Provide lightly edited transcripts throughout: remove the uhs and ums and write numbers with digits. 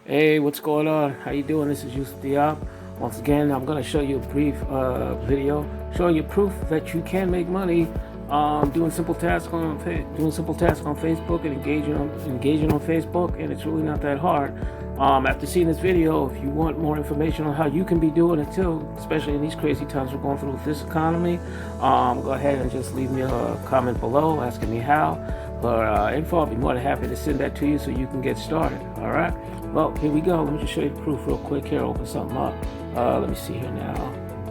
Hey, what's going on? How you doing? This is Yusuf Diop. Once again, I'm going to show you a brief video showing you proof that you can make money doing simple tasks on Facebook and engaging on Facebook, and it's really not that hard. After seeing this video, if you want more information on how you can be doing it too, especially in these crazy times we're going through with this economy, go ahead and just leave me a comment below asking me how. For info, I'll be more than happy to send that to you so you can get started. All right. Well, here we go. Let me just show you the proof real quick here. Open something up. Let me see here now.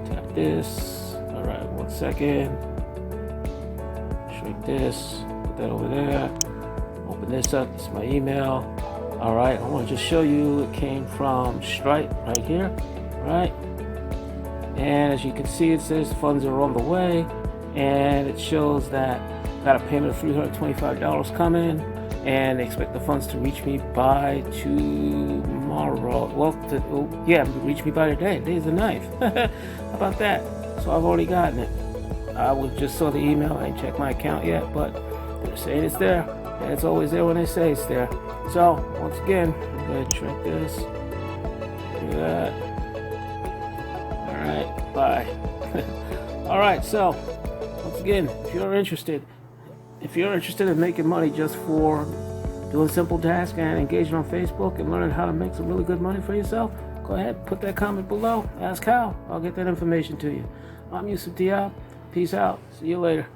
Tap this. All right, 1 second. Shrink this. Put that over there. Open this up. This is my email. All right, I want to just show you it came from Stripe right here. Right. And as you can see, it says funds are on the way, and it shows that I got a payment of $325 coming, and they expect the funds to reach me by tomorrow. Well, reach me by today. Today's the 9th. How about that? So I've already gotten it. I just saw the email. I ain't checked my account yet, but they're saying it's there, and it's always there when they say it's there. So once again, I'm going to shrink this. Do that. All right, bye. All right, so once again, if you're interested in making money just for doing simple tasks and engaging on Facebook and learning how to make some really good money for yourself, go ahead, put that comment below. Ask how. I'll get that information to you. I'm Yusuf Diop. Peace out. See you later.